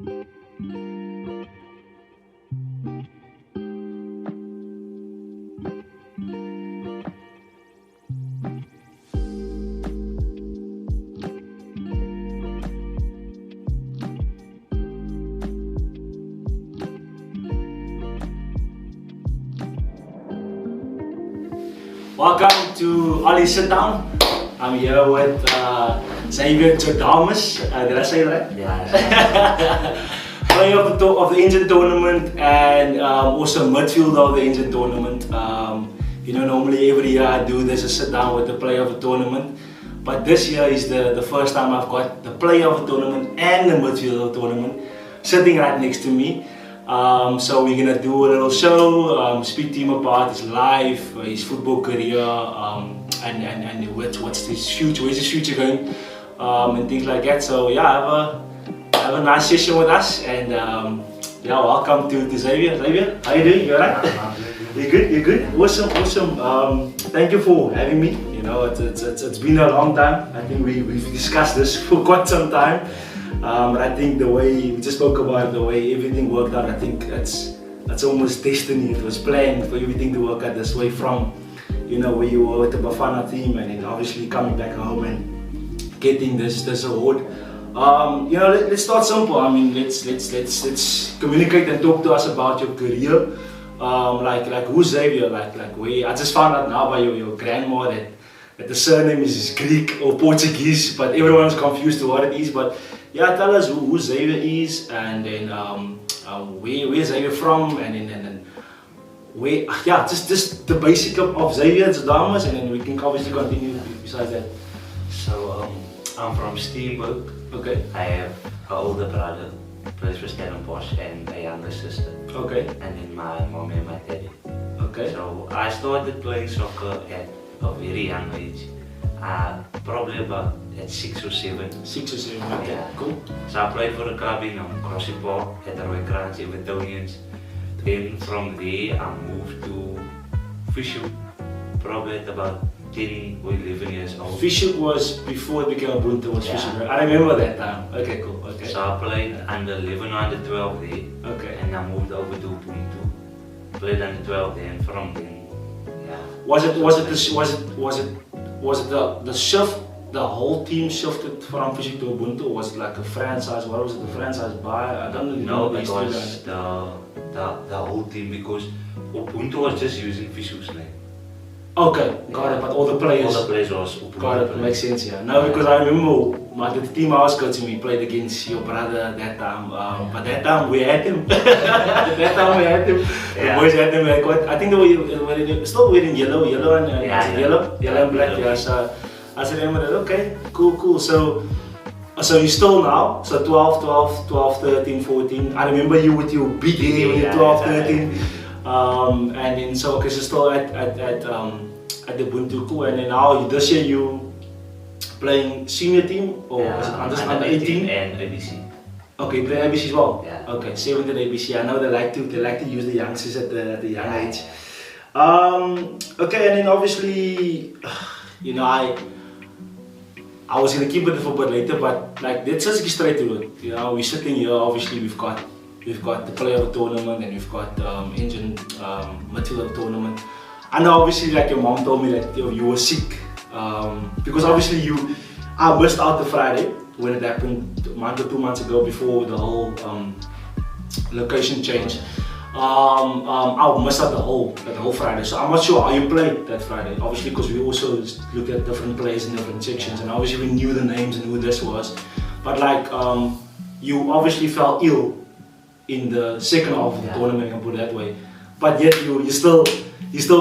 Welcome to Olly Sit Down. I'm here with Xavier Jodamus. Did I say it right? Yeah. Player of the Engen tournament and also midfielder of the Engen tournament. You know, normally every year I do this, a sit down with the player of the tournament. But this year is the first time I've got the player of the tournament and the midfielder of the tournament sitting right next to me. So we're gonna do a little show, speak to him about his life, his football career, and what's his future, where's his future going, and things like that. So yeah, have a nice session with us, and yeah, welcome to Xavier. Xavier, how you doing? You alright? You good? You good? Awesome. Thank you for having me. You know, it's been a long time. I think we've discussed this for quite some time. But I think the way we just spoke about it, the way everything worked out, I think that's almost destiny. It was planned for everything to work out this way, from, you know, where you were with the Bafana team and then obviously coming back home and getting this award. You know, let's start simple. I mean, let's communicate and talk to us about your career. Like who's Xavier? Like where I just found out now by your grandma that the surname is Greek or Portuguese, but everyone's confused to what it is. But yeah, tell us who Xavier is, and then where Xavier from, and then where, yeah, just the basic of Xavier Jodamus, and then we can obviously continue besides that. So I'm from Steenberg. Okay. I have an older brother, plays for Engen Sports, and a younger sister. Okay. And then my mom and my daddy. Okay. So I started playing soccer at a very young age. Probably about at 6 or 7. 6 or 7, okay, yeah. Cool. So I played for the club in Crossy Park at the Roykrans, Evertonians. Then from there I moved to Fishhoek, probably at about 10 or 11 years old. Fishhoek was before it became Ubuntu, was Fishhoek, right? I remember that time. Okay, cool, okay. So I played under 11 or under 12 there. Okay. And I moved over to Ubuntu. Played under 12 there, and from then, yeah. Was it the shift? The whole team shifted from Fishhoek to Ubuntu, or was it like a franchise? What was it, the franchise buy? I don't really know. No, it was the whole team, because Ubuntu was just using Fishhoek's name. Okay, got it. But all the players. All the players was Ubuntu. Got it. Makes sense, yeah. No, because I remember the team I was coaching, we played against your brother that time. But that time we had him. Yeah. The boys had him. I think they were still wearing yellow and yellow and black. Yeah. So I said, okay, cool. So you still now, so 12, 13, 14. I remember you with your big hair when you're 12, 13. And then so okay, so still at the Ubuntu, cool. And then now this year you playing senior team, or is it under 18 and ABC? Okay, play ABC as well. Yeah. Okay, 17 ABC. I know they like to use the youngsters at the young age. Okay, and then obviously, you know, I was gonna keep it for a bit later, but like let's just get straight to it. You know, we're sitting here. Obviously, we've got the player of the tournament, and we've got Engen midfielder of the tournament. I know, obviously, like your mom told me that you were sick because obviously I missed out the Friday when it happened a month or 2 months ago, before the whole location change. I missed out the whole Friday, so I'm not sure how you played that Friday. Obviously, because we also looked at different players in different sections, and obviously we knew the names and who this was. But like, you obviously fell ill in the second half of the tournament, I can put it that way. But yet you still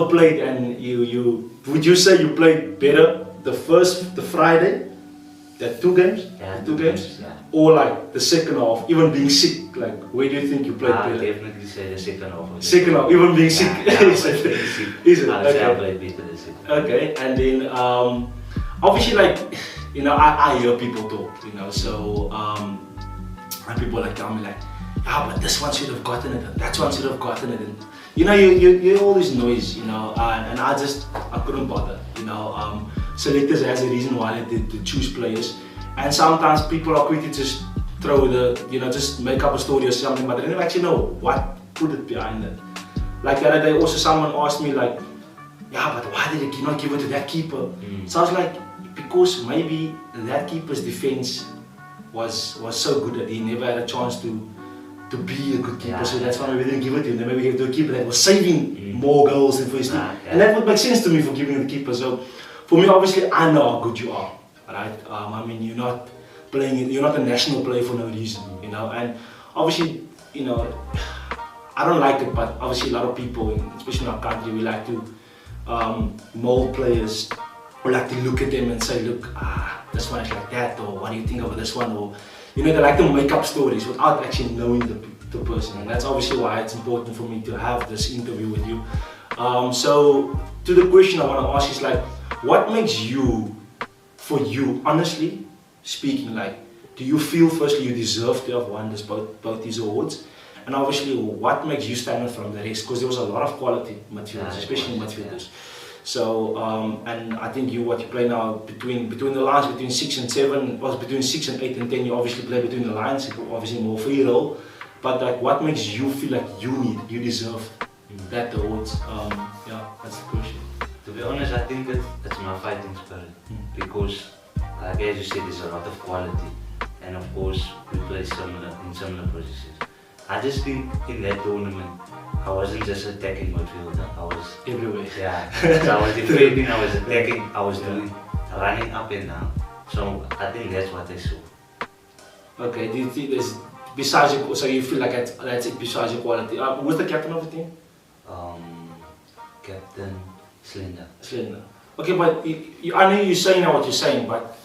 played, and you would you say you played better the Friday, that 2 games? Yeah, 2 games? Yeah. Or like the second half, even being sick, like where do you think you played better? I definitely say the second half. Second half, even being sick? Is it? Okay. I played better the second half. Okay, and then obviously, like, you know, I hear people talk, you know, so and people like tell me like, but this one should have gotten it, and that one should have gotten it, and you know, you hear all this noise, you know, and I couldn't bother, you know. Selectors has a reason why they choose players, and sometimes people are quick to just throw just make up a story or something, but I didn't actually know what put it behind it. Like the other day also someone asked me like, yeah, but why did you not give it to that keeper? So I was like, because maybe that keeper's defense was so good that he never had a chance to be a good keeper, so that's why we didn't give it to him. Then maybe we gave it to a keeper that was saving more goals than for his team. And that would make sense to me for giving it to the keeper. So for me, obviously, I know how good you are, right? I mean, you're not a national player for no reason, and obviously, I don't like it, but obviously a lot of people, especially in our country, we like to mold players. We like to look at them and say, look, this one is like that, or what do you think of this one, or they like to make up stories without actually knowing the person, and that's obviously why it's important for me to have this interview with you. So to the question I want to ask is like, what makes you, for you, honestly speaking, like, do you feel firstly you deserve to have won both these awards? And obviously, what makes you stand out from the rest? Because there was a lot of quality midfielders, especially midfielders. So, and I think what you play now between the lines, between 6 and 7, was between 6 and 8 and 10, you obviously play between the lines, obviously more free role. But like, what makes you feel like you deserve that awards? Yeah, that's the question. To be honest, I think it's my fighting spirit. Because, like as you said, there's a lot of quality. And of course, we play in similar positions. I just think in that tournament, I wasn't just attacking midfielder, I was everywhere. Yeah, so I was defending, I was attacking, I was doing running up and down. So I think that's what I saw. Okay, do you think there's, besides your, so you feel like that's it besides your quality? Who's the captain of the team? Captain Slender. Slender. Okay, but I know you're saying what you're saying, but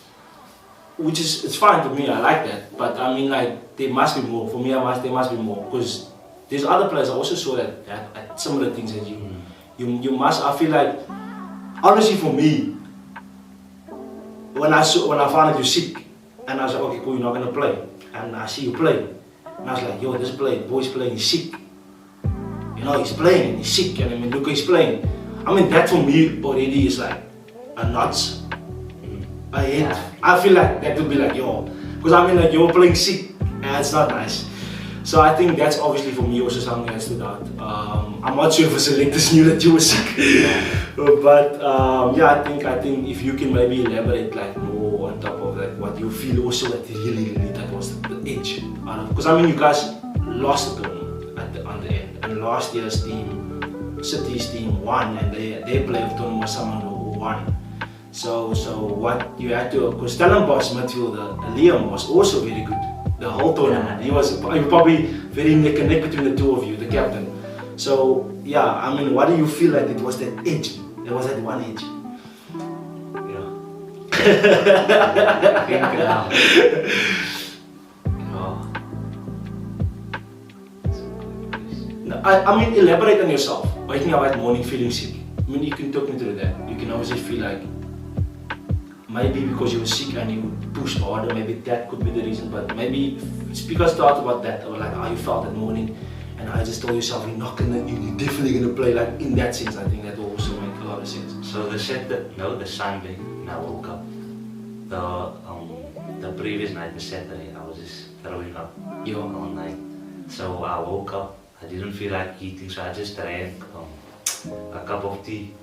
which is, it's fine to me, I like that. But I mean, like, there must be more. For me, there must be more, because there's other players I also saw that at similar things that you must. I feel like, honestly, for me, when I found out you're sick, and I was like, okay, cool, you're not gonna play, and I see you play, and I was like, yo, this boy's playing, he's sick. He's playing, he's sick, and I mean, look, he's playing. I mean, that for me already is like a nuts. I feel like that would be like, yo, because I mean, like, you're playing sick, and it's not nice. So I think that's obviously for me also something that stood out. I'm not sure if the selectors knew that you were sick, but yeah, I think if you can maybe elaborate like more on top of that, what you feel also that really that was the edge. Because I mean, you guys lost the tournament on the end, and last year's team, City's team, won, and their player of tournament was someone who won. So what you had to, because Stellenbosch midfielder Liam was also very good the whole tournament. He was probably very neck and neck between the two of you, the captain. So yeah, I mean, what do you feel like it was that edge? There was that one edge. I mean, elaborate on yourself. Waking up at morning feeling sick. I mean, you can talk me through that. You can obviously feel like maybe because you were sick and you pushed harder, maybe that could be the reason, but maybe speak us start about that, or like how you felt that morning, and I just told yourself you're definitely gonna play, like in that sense. I think that will also make a lot of sense. So the Sunday, and I woke up. The previous night, the Saturday, I was just throwing up all night. So I woke up, I didn't feel like eating, so I just drank a cup of tea,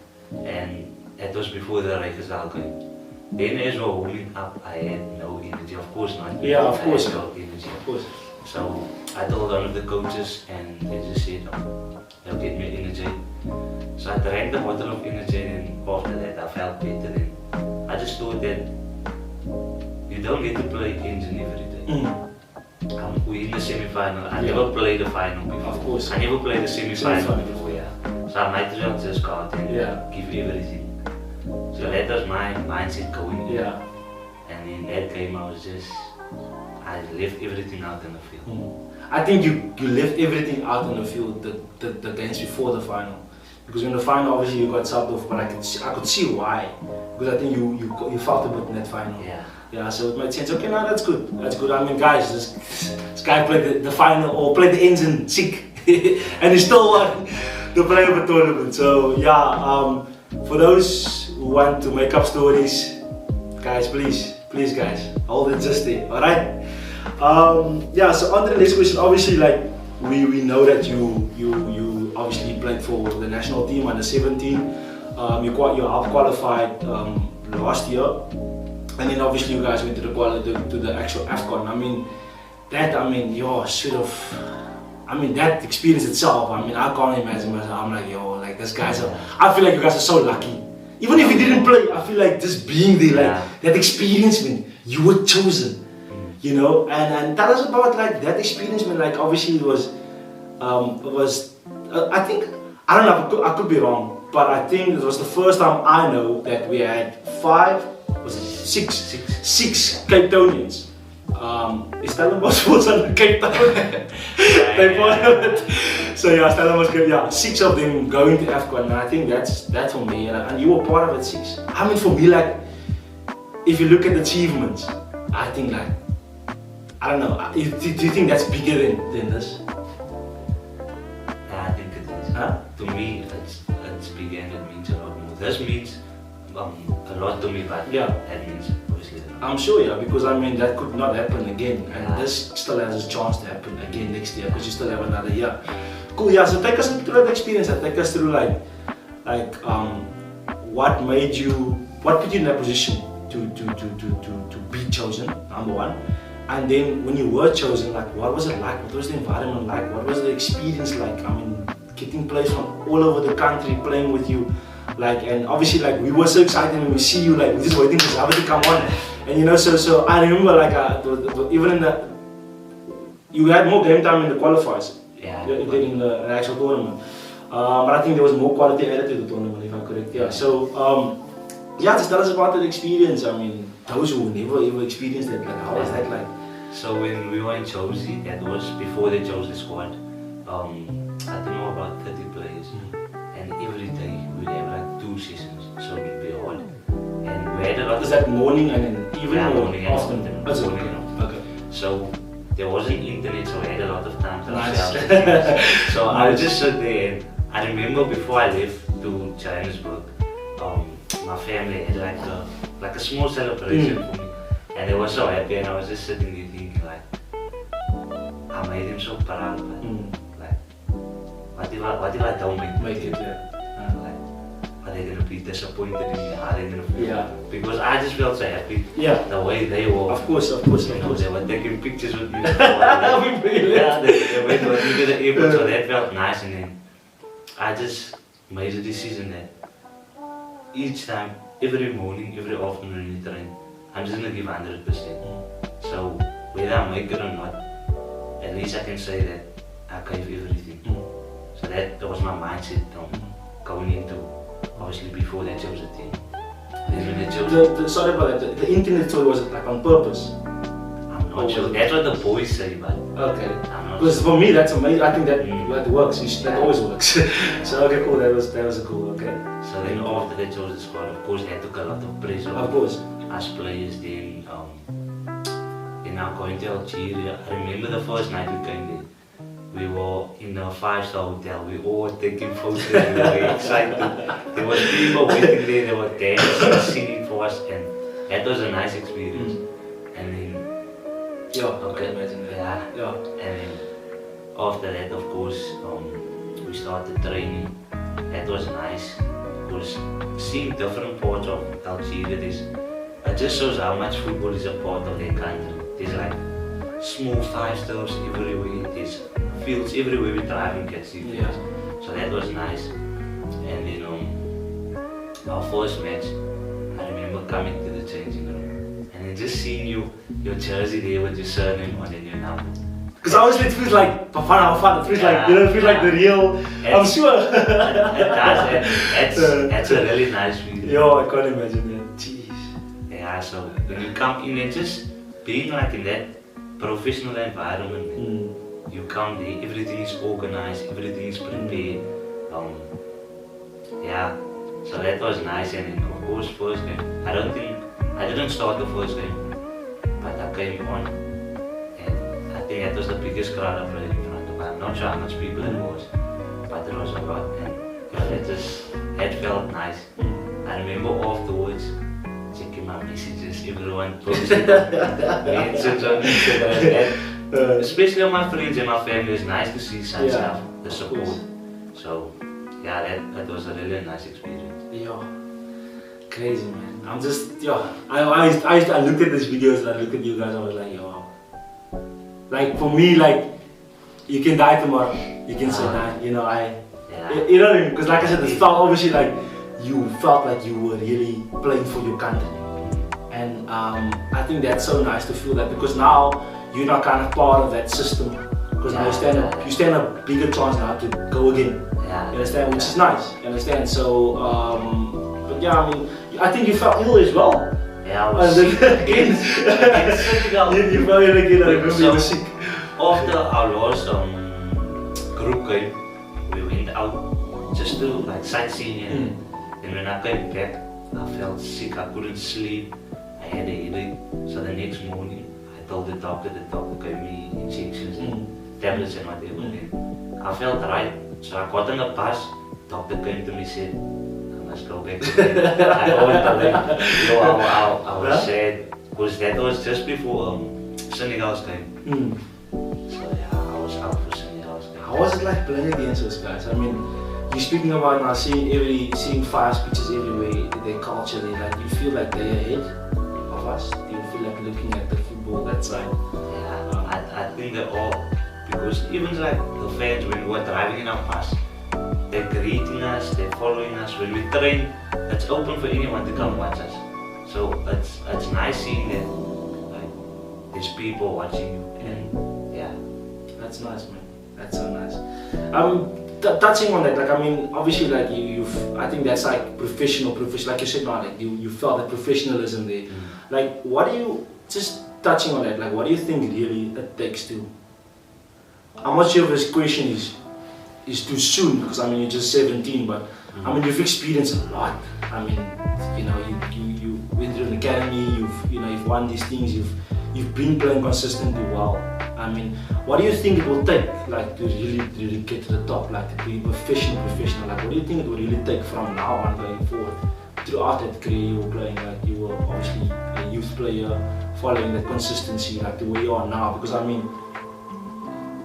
and it was before the Rikers game. Then as we were warming up, I had no energy, of course not. Yeah, of course. I had no energy. Of course. So I told one of the coaches, and they just said, they'll get me energy. So I drank the bottle of energy, and after that I felt better. And I just thought that you don't get to play Engen every day. We're in the semi-final. I never played the final before. Of course. I never played the semi-final before, So I might as well just go out and give everything. So that was my mindset going in. And in that game I left everything out in the field. I think you left everything out on the field the games before the final. Because in the final obviously you got subbed off, but I could see why. Because I think you felt a bit in that final. Yeah, so it made sense. Okay, now that's good. That's good. I mean, guys, this guy played the final, or played the Engen sick, and he still won the player of the tournament. So yeah, for those who want to make up stories, guys, please guys, hold it just there, alright? Yeah. So on to the next question. Obviously, like we know that you obviously played for the national team under 17. You half qualified last year, and then obviously you guys went to the actual Afcon. I mean, yo, sort of. I mean, that experience itself. I mean, I can't imagine myself. I'm like, yo, like this guys are. I feel like you guys are so lucky. Even if you didn't play, I feel like just being there, like that experience, man, you were chosen, you know. And tell us about like that experience, man. Like obviously it was, I think, I don't know, I could be wrong, but I think it was the first time I know that we had six Cape Townians. Is Stellenbosch Sports under Cape Town? They followed it. So yeah, Stellenbosch, 6 of them going to Afcon, and I think that's for me, and you were part of it, 6. I mean, for me, like, if you look at achievements, I think like, I don't know, do you think that's bigger than this? Yeah, I think it is. Huh? To me, it's bigger and it means a lot more. This means a lot to me, but that means obviously a lot. I'm sure, yeah, because I mean that could not happen again, and this still has a chance to happen again next year because you still have another year. Cool, yeah. So take us through that experience. Take us through like what put you in that position to be chosen, number one, and then when you were chosen, like what was it like? What was the environment like? What was the experience like? I mean, getting players from all over the country playing with you. Like, and obviously, like, we were so excited when we see you, like, we're just waiting for Xavier to come on. And you know, so I remember, like, even in the, you had more game time in the qualifiers than in the actual tournament. But I think there was more quality added to the tournament, if I'm correct. Yeah. So, just tell us about that experience. I mean, those who never ever experienced it, like, how was that like? So when we were in Josie, that was before they chose the squad. I don't know, about 30 players. And every day we'd have like 2 sessions, so it would be hard. And we had a lot. Is that morning and then evening? Yeah, or morning and afternoon? afternoon. Morning and afternoon. Okay. So there wasn't internet, so we had a lot of time to Nice. ourselves. So I would just sit there, and I remember before I left to Johannesburg, my family had like a small celebration for me, and they were so happy, and I was just sitting there thinking like, I made them so proud. What if I don't make it? Are they gonna be disappointed in me? Are they gonna feel? Yeah. Because I just felt so happy. Yeah. The way they were. Of course. They were taking pictures with me. They went with me to the airport, so that felt nice. And then I just made a decision that each time, every morning, every afternoon in the train, I'm just gonna give 100%. So whether I make it or not, at least I can say that I gave everything. So that was my mindset going into, obviously before they chose the team. Then when they chose sorry about that, the internet story was like on purpose? I'm not sure, that's what the boys say, but okay. I'm not Because sure. for me that's amazing, I think that works, that always works. So okay, cool, that was cool, okay. So then after they chose the squad, of course that took a lot of pressure. Of course. Us players then, in our going to Algeria, I remember the first night we came there. We were in a 5-star hotel, we all were taking photos, we were very excited. There was people waiting there, they were dancing, singing for us, and that was a nice experience. And then, imagine that. And then after that, of course, we started training. That was nice, because seeing different parts of Algeria, it just shows how much football is a part of their country. There's like small 5-stars everywhere, there's fields everywhere we drive and can see fields. So that was nice. And then our first match, I remember coming to the changing room and then just seeing your jersey there with your surname on and your number. Because obviously it feels like Bafana, it feels like, you know, it feels like the real, I'm sure. That's a really nice feeling. Yo, I can't imagine that, jeez. Yeah, so when you come in and just being like in that professional environment, you come there, everything is organized, everything is prepared. So that was nice. And then of course first game, I didn't start the first game, but I came on, and I think that was the biggest crowd I've played in front of. I'm not sure how much people it was, but there was a lot, and that felt nice. I remember afterwards, checking my messages, everyone posting mentions on Instagram. Especially on my friends and my family, it's nice to see such stuff, the support. So yeah, that was a really nice experience. Yeah, crazy man. I'm just, I looked at these videos and I looked at you guys, I was like, yo. Like for me, like, you can die tomorrow, you can say that, you know, you know what I mean? Because like I said, it felt obviously like you felt like you were really playing for your country. And I think that's so nice to feel that, because now you're not kind of part of that system. Because now you stand a bigger chance now to go again. You understand? Which is nice. You understand? So, but yeah, I mean, I think you felt ill as well. Yeah, I was sick. Again, you felt ill again. I remember you were sick. After our last group game, we went out just to like sightseeing, and when I came back, I felt sick. I couldn't sleep. I had a headache. So the next morning, I told the doctor gave me injections and tablets and whatever. I felt right, so I got on the bus. Doctor came to me and said, I must go back to bed. I went away. So I was sad, because that was just before Senegal's game. So yeah, I was out for Senegal's game. How was it like playing against those guys? I mean, you're speaking about now seeing fast pitches everywhere, their culture, you feel like they're ahead of us? Do you feel like looking at the football that side? Yeah, I think they all, because even like the fans, when we were driving in our bus, they're greeting us, they're following us. When we train, it's open for anyone to come watch us. So it's nice seeing that like there's people watching you, and yeah. That's nice, man. That's so nice. Touching on that, like, I mean, obviously, like I think that's like professional, like you said, now, like you felt that professionalism there. Like, what do you, just touching on that, like, what do you think really it takes to? I'm not sure if this question is too soon, because I mean you're just 17, but I mean you've experienced a lot. I mean, you know, you went through an academy, you've won these things, you've been playing consistently well. I mean, what do you think it will take, like, to really get to the top, like to be professional? Like, what do you think it will really take from now on going forward? Throughout that career you were playing, like you were obviously a youth player, following that consistency, like to where you are now, because I mean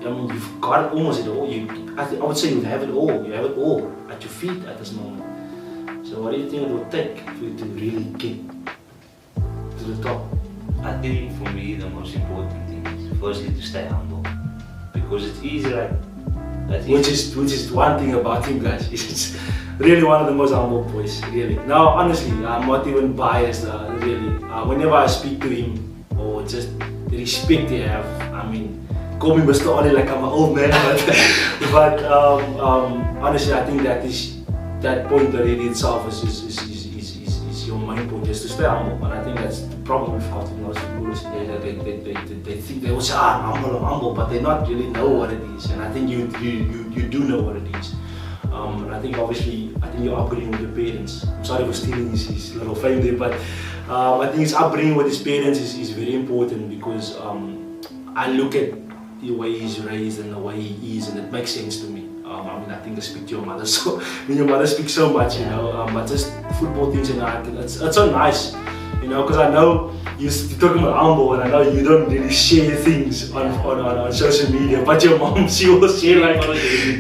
you've got almost it all. I would say you have it all. You have it all at your feet at this moment. So what do you think it will take for you to really get to the top? I think for me the most important thing is firstly to stay humble, because it's easy, like which is one thing about him, guys. It's really one of the most humble boys, really. Now honestly, I'm not even biased, really. Whenever I speak to him, or just the respect they have, I mean, call me Mr. Olly like I'm an old man, but honestly, I think that point already itself is your main point, just to stay humble. And I think that's the problem with most footballers today, that they think they will say, I'm humble, but they not really know what it is. And I think you do know what it is. And I think obviously, you're upbringing with your parents. I'm sorry for stealing his little fame there, but I think his upbringing with his parents is very important, because I look at the way he's raised and the way he is, and it makes sense to me. I mean, I think I speak to your mother, so when your mother speaks so much, you know, but just football things, and it's so nice, you know, because I know you're talking about humble, and I know you don't really share things on social media, but your mom, she will share like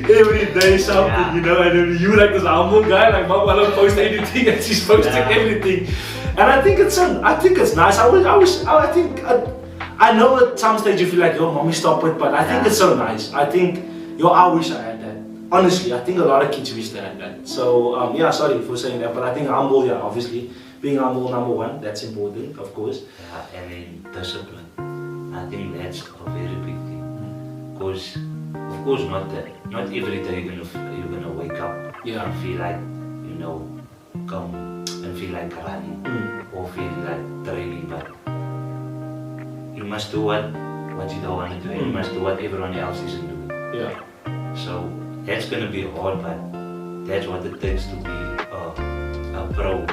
every day something, you know, and then you like this humble guy, like mom, I don't post anything, and she's posting everything, and I think it's nice. I know at some stage you feel like, yo, mommy, stop it, but I think it's so nice. I think, I wish I had that. Honestly, I think a lot of kids wish they had that. So, yeah, sorry for saying that, but I think humble, obviously, being humble, number one, that's important, of course. Yeah, and then discipline. I think that's a very big thing. Because, of course, not every day you're gonna wake up and feel like, come and feel like running or feel like training, but you must do what you don't want to do, and you must do what everyone else isn't doing. Yeah. So that's gonna be hard, but that's what it takes to be a pro.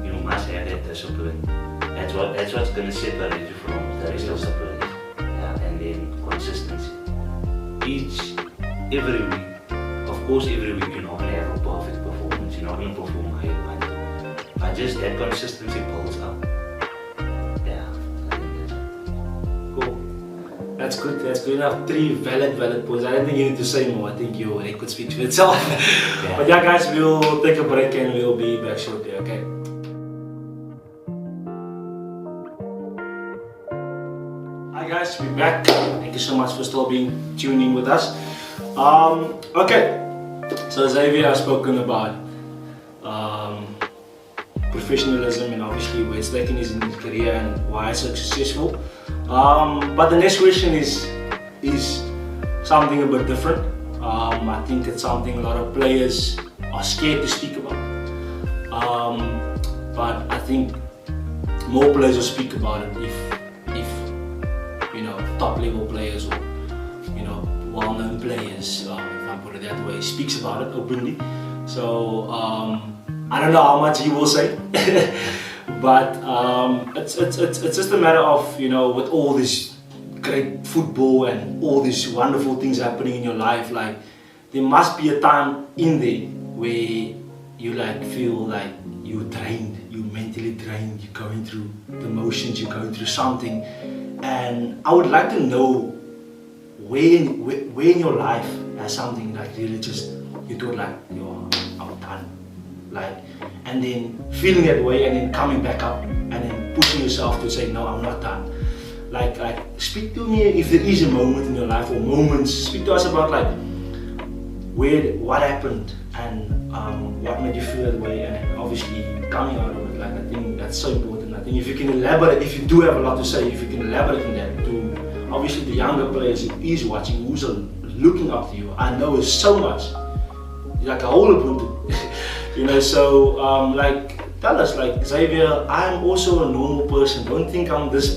You must have that discipline. That's what's gonna separate you from the rest of the players. Yeah, and then consistency. Every week. Of course, every week you're not gonna have a perfect performance. You're not gonna perform how you want. But just that consistency builds up. Yeah, I think that's it. Cool. That's good. That's good enough. 3 valid points. I don't think you need to say more. I think your record speaks for itself. Yeah. But yeah, guys, we'll take a break and we'll be back shortly. Okay. Hi guys, we're back. Thank you so much for still tuning with us. Okay, so Xavier has spoken about professionalism and obviously where it's taken his career and why it's so successful. But the next question is something a bit different. I think it's something a lot of players are scared to speak about. But I think more players will speak about it if you know, top level players or, you know, well-known players, if I put it that way, speaks about it openly. So I don't know how much he will say, but it's just a matter of, you know, with all this great football and all these wonderful things happening in your life, like there must be a time in there where you like feel like you're drained, you're mentally drained, you're going through the motions, you're going through something. And I would like to know where in your life has something like really just, you thought like, yo, I'm done. Like, and then feeling that way and then coming back up and then pushing yourself to say, no, I'm not done. Like speak to me if there is a moment in your life or moments, speak to us about like what happened and what made you feel that way, and obviously coming out of it. Like, I think that's so important. I think if you can elaborate, if you do have a lot to say, if you can elaborate on that to obviously the younger players who is watching, who's looking up to you, I know it's so much, like a whole Ubuntu, you know. So like tell us, like, Xavier, I'm also a normal person, don't think I'm this,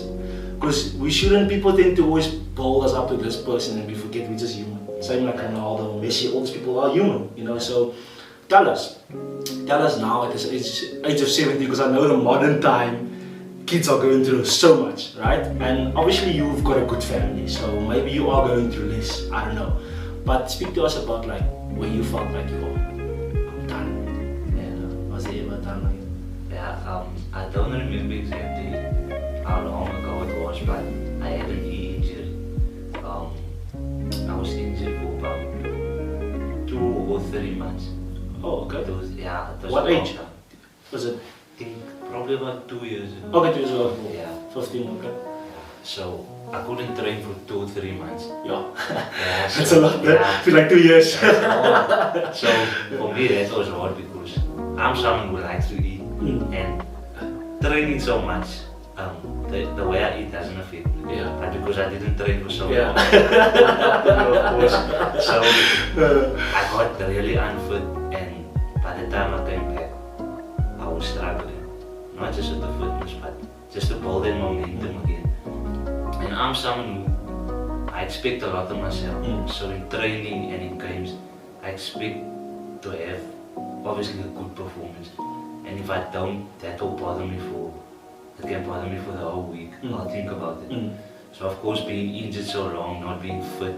because we shouldn't, people tend to always hold us up to this person and we forget we're just human. Same like Ronaldo, Messi, all these people are human, you know. So tell us now at this age of 70, because I know the modern time kids are going through so much, right? And obviously you've got a good family, so maybe you are going through this, I don't know. But speak to us about like when you felt like, I'm done. Yeah. Was it ever done? Like, yeah, I don't remember exactly how long ago it was, but I had a knee injury. I was injured for about 2 or 3 months. oh, okay. It was, yeah, it was What a long age? time. Was it? I think probably about 2 years ago. Okay, 2 years ago. Yeah. 15, okay. So I couldn't train for 2 or 3 months. Yeah. Yeah, That's so, a lot, yeah. I feel like 2 years. So for me that was hard because I'm someone who likes to eat and training so much. The way I eat doesn't affect me. Yeah. But because I didn't train for so long, Yeah. of course. So I got really unfit, and by the time I came back, I was struggling. Not just with the fitness, but just to build that momentum again. And I'm someone who I expect a lot of myself. So in training and in games, I expect to have obviously a good performance. And if I don't, that will bother me it can bother me for the whole week. I'll think about it. So of course, being injured so long, not being fit,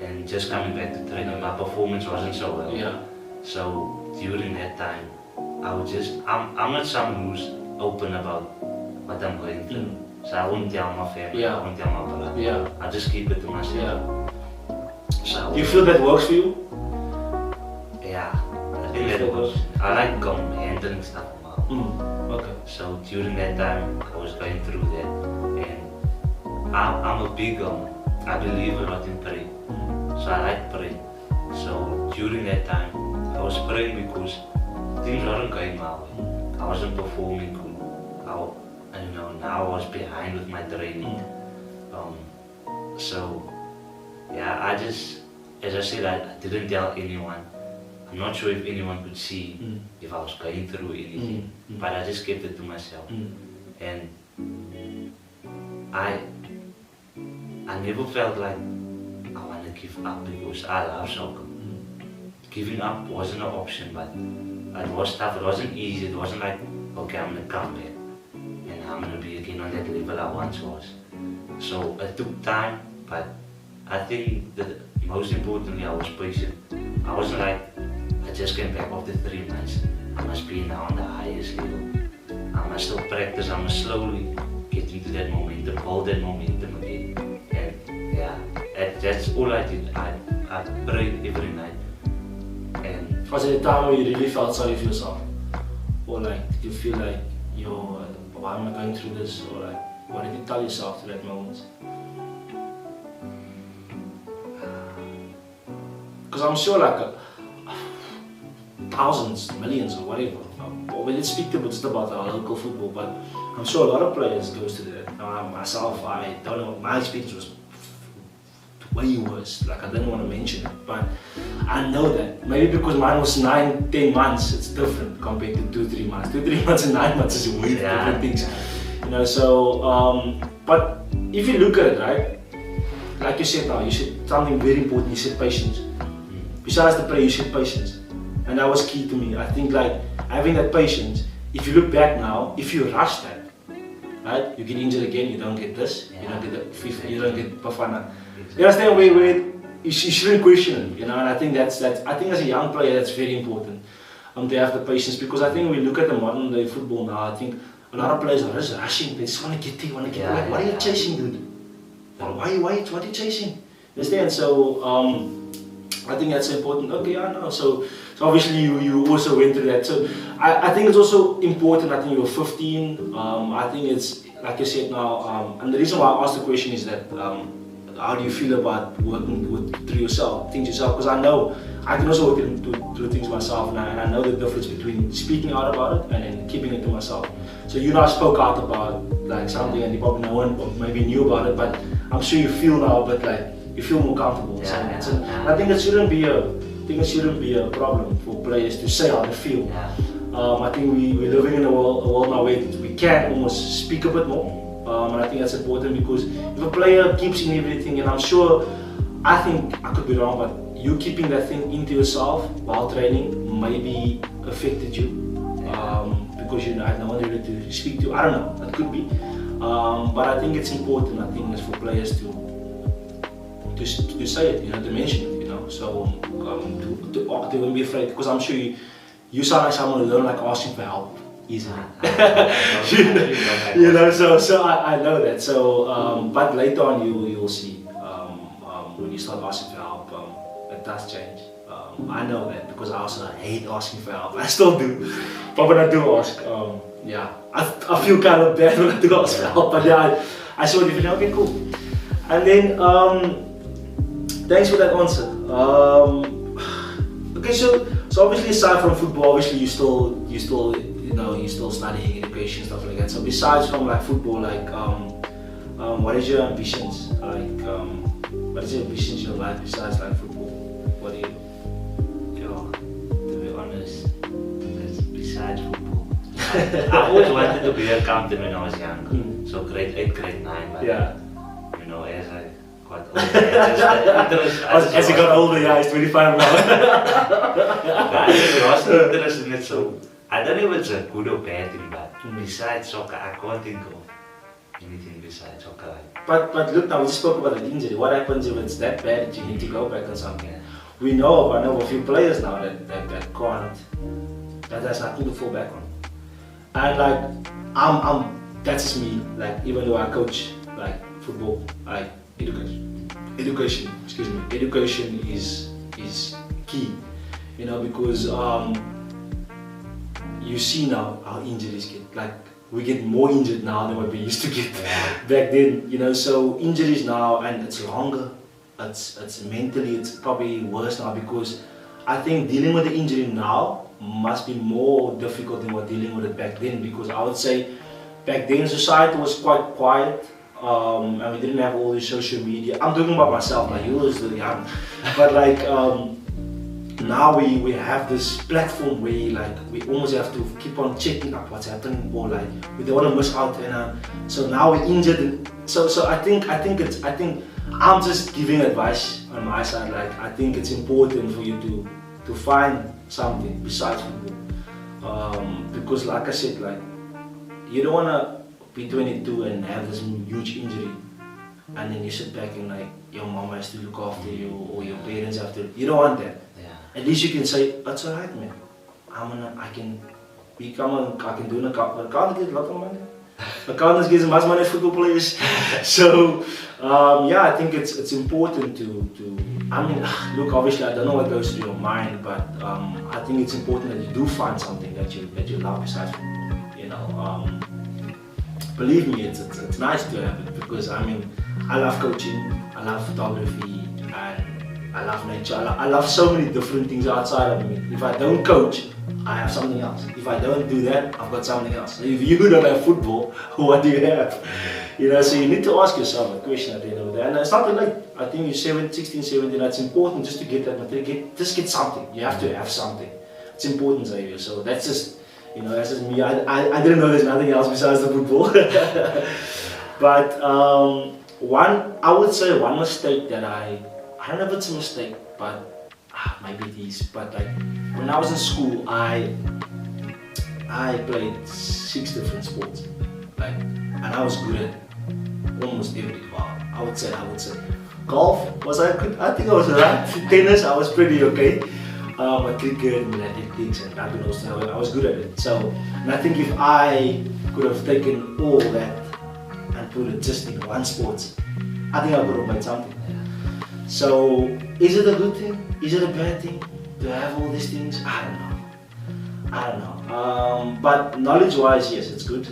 and just coming back to training, my performance wasn't so well. Yeah. So during that time, I'm not someone who's open about what I'm going through. So I won't tell my family, I won't tell my brother. Yeah. I just keep it to myself. Yeah. So Do you feel that works for you? yeah, I think that was. I like handling stuff on my own. Okay. So during that time, I was going through that, and I'm a big I believe a lot in prayer. So I like praying. So during that time, I was praying because things weren't going my way. I wasn't performing good. Now I was behind with my training. So yeah, I just, as I said, I didn't tell anyone. I'm not sure if anyone could see if I was going through anything, but I just kept it to myself. And I never felt like I want to give up because I love soccer. Giving up wasn't an option, but it was tough. It wasn't easy. It wasn't like, okay, I'm going to come back and I'm going to be again on that level I once was. So it took time, but I think that most importantly, I was patient. I wasn't like, I just came back after 3 months. I must be now on the highest level. I must still practice, I must slowly get into that momentum, hold that momentum again. And yeah, that's all I did. I prayed every night. And was it a time where you really felt sorry for yourself? Or like, did you feel like, yo, why am I going through this? Or like, what did you tell yourself to that moment? Because I'm sure like thousands, millions or whatever. Well, we didn't speak just about our local football, but I'm sure a lot of players goes to that. Myself, I don't know, my experience was way worse. Like I didn't want to mention it, but I know that. Maybe because mine was 9-10 months, it's different compared to 2-3 months. 2-3 months and 9 months is way different things. You know, so, but if you look at it, right, like you said now, you said something very important, you said patience. Besides the play, you said patience. And that was key to me. I think like having that patience, if you look back now, if you rush that, right, you get injured again, you don't get this, you don't get the FIFA, you don't get Bafana. You understand where you shouldn't question it, you know, and I think I think as a young player that's very important to have the patience, because I think when we look at the modern day football now, I think a lot of players are just rushing, they just want to get there, away. What are you chasing, dude? Why are you chasing? Understand? So I think that's important. Okay, I know. So obviously you also went through that. So I think it's also important. I think you were 15. I think it's like you said now. And the reason why I asked the question is that how do you feel about working through yourself, things yourself? Because I know I can also work through things myself now, and I know the difference between speaking out about it and then keeping it to myself. So you now spoke out about like something, and you probably no one maybe knew about it, but I'm sure you feel now, but like you feel more comfortable. So I think it shouldn't be a problem for players to say how they feel. I think we're living in a world now where we can almost speak a bit more. And I think that's important, because if a player keeps in everything, and I'm sure, I think I could be wrong, but you keeping that thing into yourself while training maybe affected you, because you had no one really to speak to. I don't know, that could be. But I think it's important. I think it's for players to say it, you know, to mention it, you know. So don't be afraid, because I'm sure you sound like someone who don't like asking for help easily. You know, so I know that. So but later on you'll see when you start asking for help, it does change. I know that, because I also hate asking for help. I still do, but when I do ask, yeah, I feel kind of bad when I do ask for help. But yeah, I saw you feeling okay, cool. And then thanks for that answer. Okay, so obviously aside from football, obviously you still you know, you're still studying education, stuff like that. So besides from like football, like what is your ambitions? Like what is your ambitions in your life besides like football? What do you? To be honest, besides football, I always wanted to be an accountant when I was young. So grade 8, grade 9, but you know, as I got older, as he got older, yeah, he's 25 now. I just lost interest in it, so I don't know if it's a good or bad thing, but besides soccer, I can't think of anything besides soccer. Like. But look, now we just spoke about an injury. What happens if it's that bad that you need to go back on something? I know of a few players now that can't, that has nothing to fall back on. And like, that's just me. Like, even though I coach like football, like education is key. You know, because you see now how injuries get, like we get more injured now than what we used to get back then, you know. So injuries now, and it's longer, it's mentally, it's probably worse now, because I think dealing with the injury now must be more difficult than what dealing with it back then, because I would say back then society was quite quiet, and we didn't have all this social media. I'm talking about myself, like you were still young, but like now we have this platform where like we almost have to keep on checking up what's happening, or like we don't want to miss out. And so now we're injured. And so I think I'm just giving advice on my side. Like I think it's important for you to find something besides football, because like I said, like you don't want to be 22 and have this huge injury, and then you sit back and like your mom has to look after you, or your parents have to. You don't want that. At least you can say, that's alright, man. I can do an account. Account gets a lot of money. Accountants get as much money as football players. So yeah, I think it's important to. I mean, look, obviously I don't know what goes through your mind, but I think it's important that you do find something that you love besides football. You know, believe me, it's nice to have it because I mean, I love coaching, I love photography, and I love nature. I love so many different things outside of me. If I don't coach, I have something else. If I don't do that, I've got something else. If you don't have football, what do you have? You know, so you need to ask yourself a question at the end of the day. And it's not too late. I think you're 16, 17, that's important just to get that material. Just get something. You have to have something. It's important, Xavier. So that's just, you know, that's just me. I didn't know there's nothing else besides the football. But I would say one mistake that I don't know if it's a mistake, but maybe it is, but like when I was in school, I played 6 different sports, like, and I was good at almost everything. Wow, I would say golf was I good. I think I was alright. Tennis, I was pretty okay. Cricket and athletics and rugby, I was good at it. So, and I think if I could have taken all that and put it just in one sport, I think I could have made something. So, is it a good thing? Is it a bad thing to have all these things? I don't know. But knowledge-wise, yes, it's good.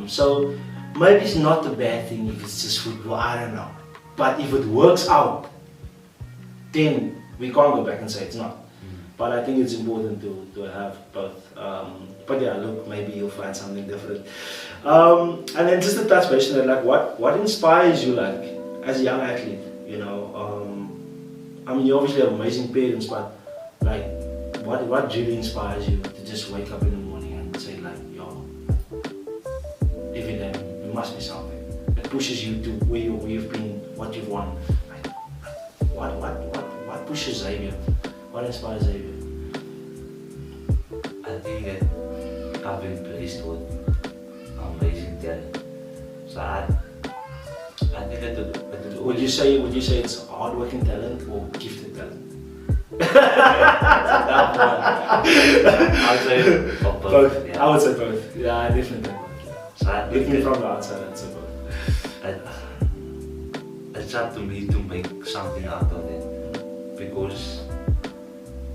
So maybe it's not a bad thing if it's just football. I don't know. But if it works out, then we can't go back and say it's not. But I think it's important to have both. But yeah, look, maybe you'll find something different. And then just to touch base on that, like what inspires you, like as a young athlete? You know, I mean, you obviously have amazing parents, but like, what really inspires you to just wake up in the morning and say like, yo, every day there must be something that pushes you to where you've been, what you've won. Like, what pushes Xavier? What inspires Xavier? I think that I've been blessed with amazing talent. So I think that would you say it's hard-working talent or gifted talent? I would say both. Yeah. I would say both. Yeah, definitely both. So looking from the outside, I'd say both. It's up to me to make something out of it because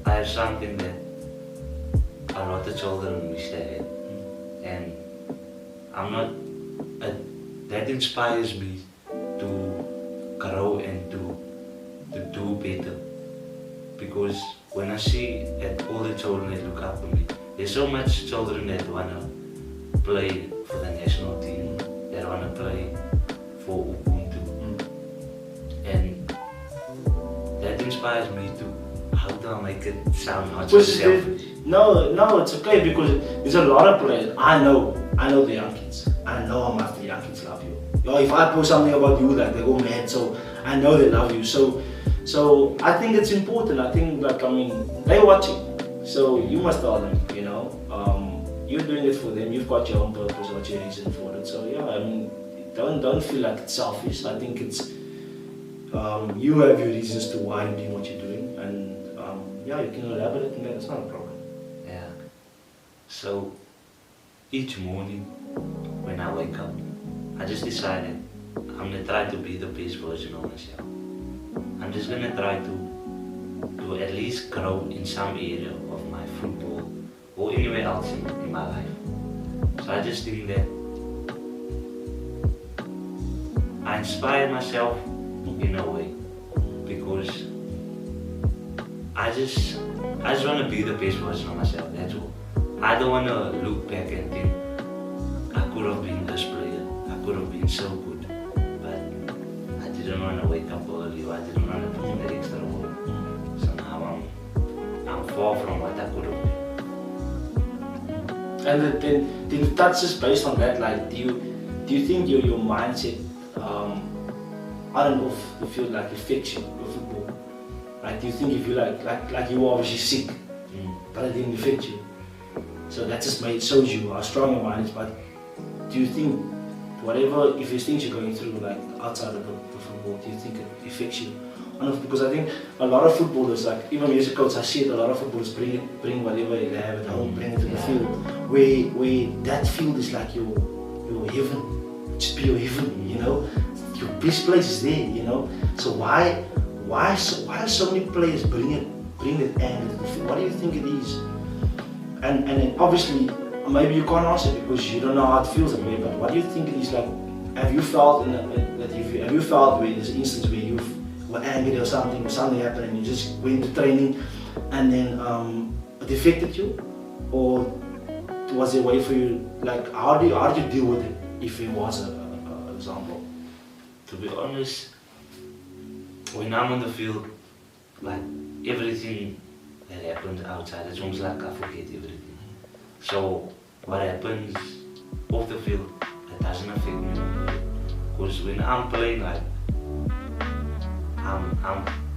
I have something that a lot of children wish they had, and I'm not. That inspires me to grow and to do better. Because when I see at all the children that look up to me, there's so much children that wanna play for the national team, that wanna play for Ubuntu, and that inspires me to. How do I make it sound not so selfish? No, it's okay because there's a lot of players. I know the young kids. I know how much the young kids love you. Yo, if I post something about you, like they go mad. So I know they love you. So I think it's important. I think like they're watching. So you must tell them. You know, you're doing it for them. You've got your own purpose, got your reason for it. So yeah, I mean, don't feel like it's selfish. I think it's you have your reasons to why you're doing what you're doing, and yeah, you can elaborate on that. It's not a problem. Yeah. So each morning when I wake up, I just decided I'm gonna try to be the best version of myself. I'm just gonna try to at least grow in some area of my football or anywhere else in my life. So I just think that I inspire myself in a way because I just want to be the best version of myself, that's all. I don't want to look back and think I could have been this player, I could have been so good, but I didn't want to wake up early, or I didn't want to put in the extra work. So now I'm far from what I could have been. And then that's just based on that. Like, do you think your mindset? I don't know if you feel like affects you with football. Like, do you think if you like you were obviously sick, but it didn't affect you? So that just shows you how strong your mind is. But do you think if there's things you're going through like outside of the football, do you think it affects you, because I think a lot of footballers, like even music coach, I see it, a lot of footballers bring whatever they have at home, bring it to the field, where that field is like your heaven, it should be your heaven, you know, your best place is there, you know. So why so many players bring that anger to the field? What do you think it is? And then obviously maybe you can't answer because you don't know how it feels that way, but what do you think it is like? Have you felt have you felt where there's an instance where you were angry or something happened and you just went to training and then it affected you? Or was there a way for you, like how did you deal with it if it was an example? To be honest, when I'm on the field, like everything that happens outside, it's almost like I forget everything. So what happens off the field, it doesn't affect me. Because when I'm playing, like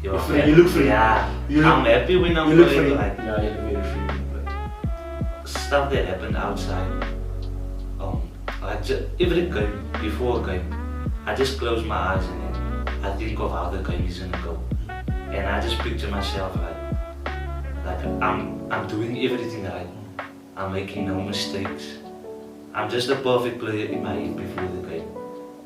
you look free. Yeah, I'm happy when I'm playing. Like, yeah, you look very free when you play. Stuff that happened outside. Like every game, before a game, I just close my eyes and then I think of how the game is gonna go, and I just picture myself like I'm doing everything right. I'm making no mistakes. I'm just a perfect player in my head before the game,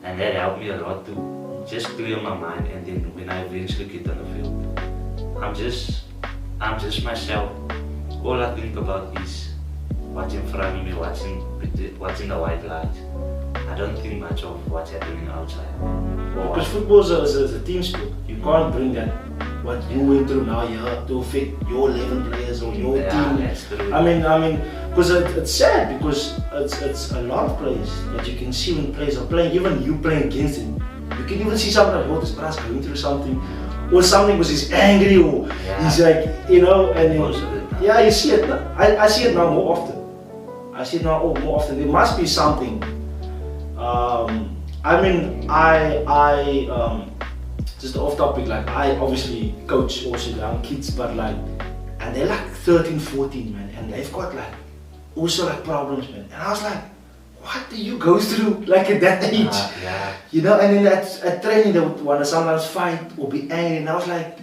and that helped me a lot to just clear my mind. And then when I eventually get on the field, I'm just myself. All I think about is what's in front of me, watching the white light. I don't think much of what's happening outside. Because football is a team sport. You can't bring that, what you went through now here, to affect your 11 players or your team. That's true. I mean, because it's sad because it's a lot of players that you can see when players are playing, even you playing against him. You can even see something like, oh, this guy's going through something, or something because he's angry, or he's like, you know, and then, yeah, you see it. I see it now more often. I see it now more often. There must be something. I mean, just off topic, like I obviously coach also young kids, but like, and they're like 13, 14, man, and they've got like, also like problems, man. And I was like, what do you go through, like at that age? You know, and then at training they would want to sometimes fight or be angry, and I was like,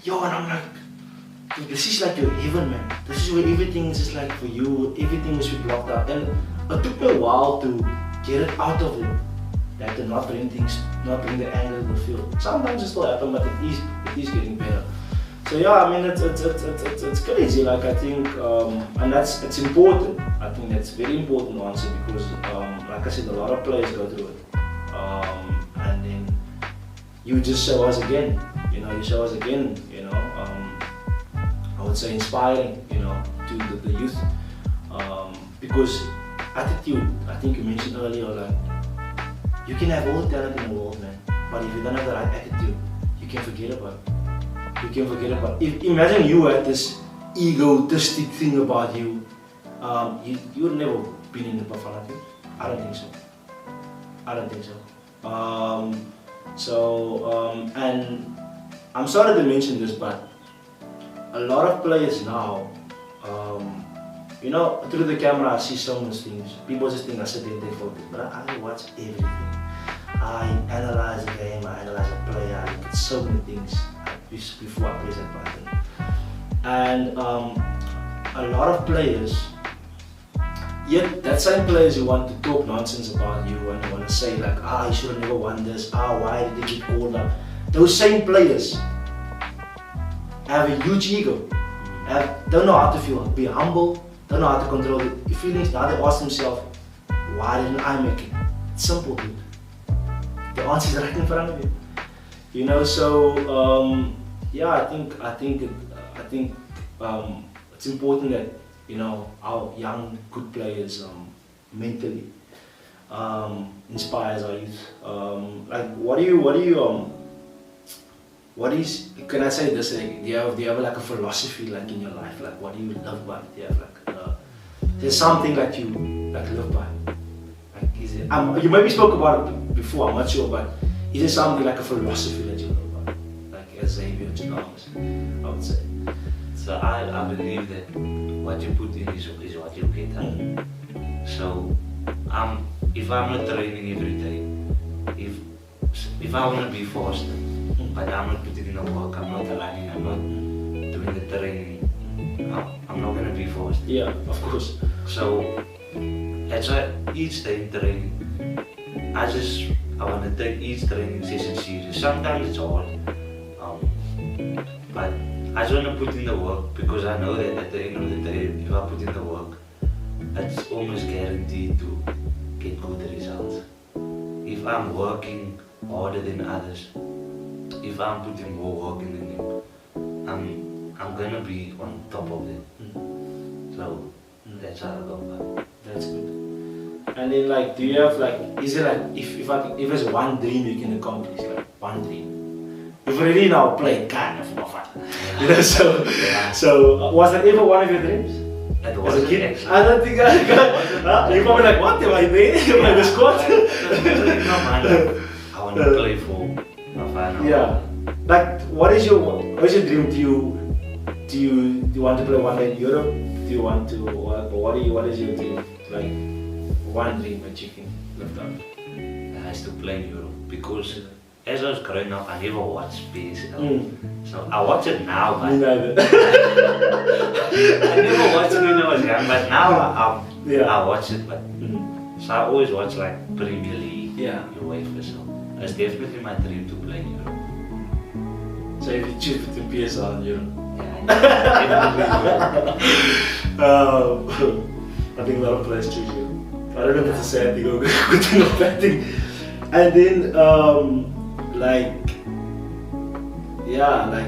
yo, and I'm like, this is like your heaven, man. This is where everything is just like for you, everything is blocked out. And it took me a while to get it out of it, like to not bring the anger to the field. Sometimes it still happens, but it is getting better. So yeah, I mean it's crazy. Like I think, and it's important. I think that's very important to answer because, like I said, a lot of players go through it, and then you just show us again. You know, you show us again. You know, I would say inspiring. You know, to the youth, because attitude. I think you mentioned earlier, like you can have all the talent in the world, man, but if you don't have the right attitude, you can forget about it. You can forget about it. Imagine you had this egotistic thing about you. You would never been in the Buffalo team. I don't think so. And I'm sorry to mention this, but a lot of players now, you know, through the camera I see so many things. People just think I sit there and take photos, but I watch everything. I analyze the game, I analyze a player, I look at so many things before I place that button. And a lot of players, yet that same players who want to talk nonsense about you and want to say like, you should have never won this, why did they get called up? Those same players have a huge ego, don't know how to feel, be humble, don't know how to control the feelings. Now they ask themselves, why didn't I make it? It's simple, dude. The answer is right in front of you. You know, so yeah, I think it's important that, you know, our young good players mentally inspires our youth. Like, can I say this? Like, do you have like a philosophy like in your life? Like, what do you live by? Do you have like there's something that you like live by? Like, is it? You maybe spoke about it before. I'm not sure, but is there something like a philosophy that you live by? Like as Xavier Jodamus, I would say. So I believe that what you put in is what you get out. So if I'm not training every day, if I want to be faster, but I'm not putting in the work, I'm not running, I'm not doing the training, I'm not gonna be forced. Yeah, of course. So that's why each day in training, I want to take each training session serious. Sometimes it's hard, but I just want to put in the work because I know that at the end of the day, if I put in the work, it's almost guaranteed to get good results. If I'm working harder than others, if I'm putting more work in than them, I'm gonna be on top of them. So that's how I go about it. That's good. And then like, do you have like, is it like, if there's one dream you can accomplish, like one dream? You've already now played kind of fun. You know, so was that ever one of your dreams? As a kid? I don't think I got. You're probably like, what am I there? Am I the squad? I want to play for my final. Yeah. Like, what is your dream? Do you want to play one day in Europe? Do you want to what is your dream? Like one dream that you can lift up? I has to play in Europe because as I was growing up, I never watched PSL. So I watch it now, but Me neither. I never watched it when I was young, but now I watch it. But so I always watch like Premier League, UEFA. So it's definitely my dream to play in Europe. So if you choose between PSL and Europe? I think a lot of players choose Europe. I don't know if it's a sad thing or a good thing or bad thing. And then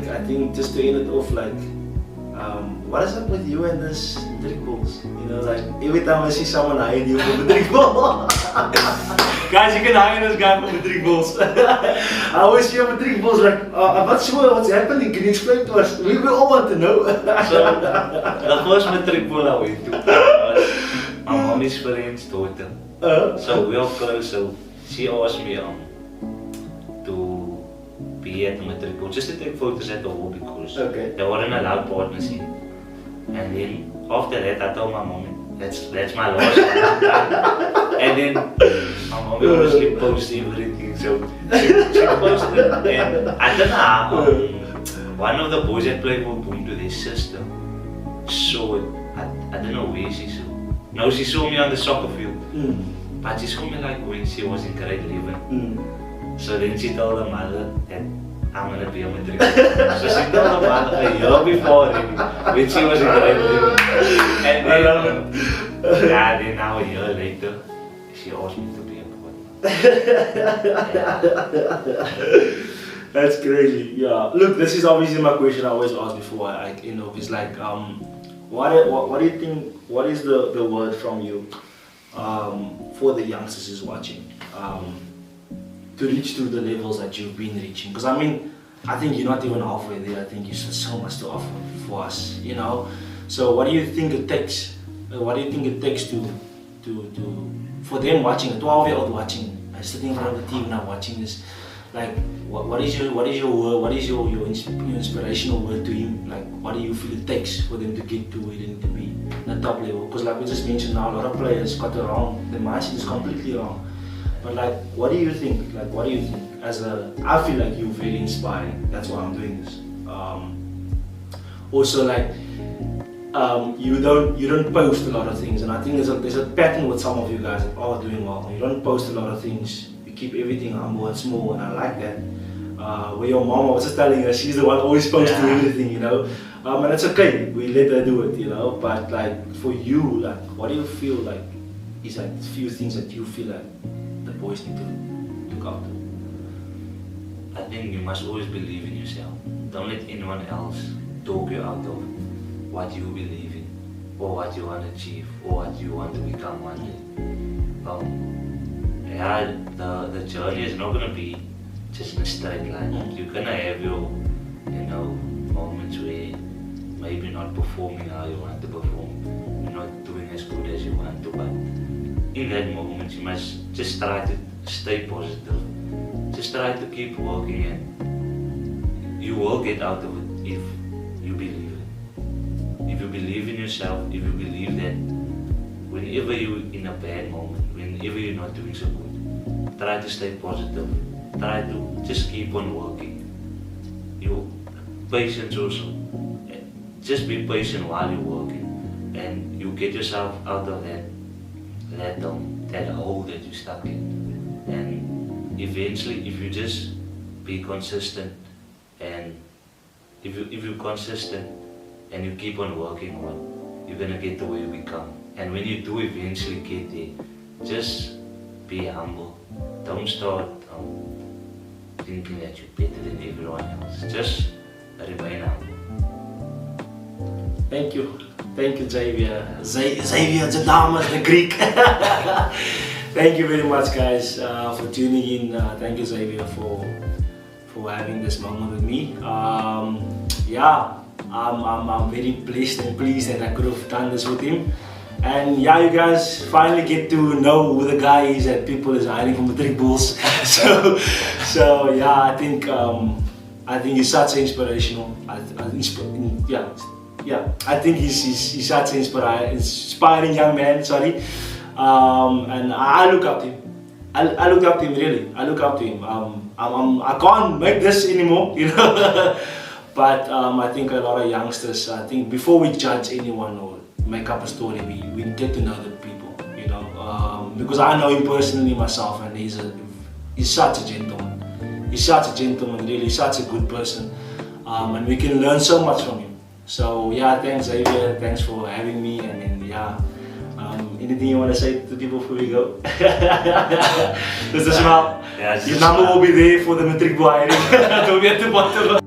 I think just to end it off, like, what is up with you and this matric balls? You know, like every time I see someone hiring you for matric ball, guys, you can hire this guy for matric balls. I always see matric balls like, I'm not sure what's happening. Can you explain to us? We all want to know. So the first matric ball I went to was my mommy's friend's daughter. So we are close. So she asked me to be at the matric ball just to take photos at the hall because they weren't allowed partners in. And then after that, I told my mommy that's my last one. And then my mommy obviously posted everything. So she posted it, and I don't know. One of the boys that played for Boom to their sister saw it. I don't know where she saw. No, she saw me on the soccer field. But she saw me like when she was in grade 11. So then she told her mother that I'm gonna be a matric. So she told her mother a year before already, when she was in grade 11. And then now a year later, she asked me to be a partner. That's crazy. Yeah. Look, this is obviously my question I always ask before. It's like, what do you think? What is the word from you for the youngsters who's watching to reach to the levels that you've been reaching? Because I mean, I think you're not even halfway there. I think you have so much to offer for us, you know. So what do you think it takes? What do you think it takes to for them watching, a 12-year-old watching, sitting in front of the TV now watching this? Like, what is your word? What is your inspirational word to him? Like, what do you feel it takes for them to get to where they need to be, the top level? Because like we just mentioned now, a lot of players got it wrong. The mindset is completely wrong. But like, what do you think? Like, what do you think? I feel like you're very inspiring. That's why I'm doing this. Also, like, you don't post a lot of things, and I think there's a pattern with some of you guys that are doing well. You don't post a lot of things. Keep everything humble and small, and I like that. Where your mom, I was just telling her, she's the one always posting everything, you know. And it's okay, we let her do it, you know. But like for you, like, what do you feel like is like a few things that you feel like the boys need to look out to? I think you must always believe in yourself. Don't let anyone else talk you out of what you believe in, or what you want to achieve, or what you want to become one day. The journey is not going to be just in a straight line. You're going to have your, moments where maybe not performing how you want to perform, you're not doing as good as you want to, but in that moment you must just try to stay positive. Just try to keep working, and you will get out of it if you believe it. If you believe in yourself, if you believe that whenever you're in a bad moment, whenever you're not doing so good, try to stay positive. Try to just keep on working. patience also. Just be patient while you're working, and you get yourself out of that hole that you're stuck in. And eventually, if you just be consistent, and if you're consistent and you keep on working on, you're gonna get to where you become. And when you do eventually get there, just be humble. Don't start thinking that you're better than everyone else. Just remain humble. Thank you, Xavier. Xavier Jodamus, the Greek. Thank you very much, guys, for tuning in. Thank you, Xavier, for having this moment with me. Yeah, I'm very blessed and pleased that I could have done this with him. And yeah, you guys finally get to know who the guy is that people is hiding from the three bulls. so yeah, I think he's such an inspirational. I think he's such an inspiring young man. Sorry, and I look up to him. I look up to him, really. I look up to him. I can't make this anymore, you know. But I think a lot of youngsters, I think before we judge anyone or make up a story, we get to know the people, you know. Because I know him personally myself, and he's such a gentleman. He's such a gentleman, really, such a good person. And we can learn so much from him. So yeah, thanks Xavier, thanks for having me, and then yeah. Anything you want to say to people before we go? Just a smile. Your number will be there for the matric boy. Don't be at the bottom.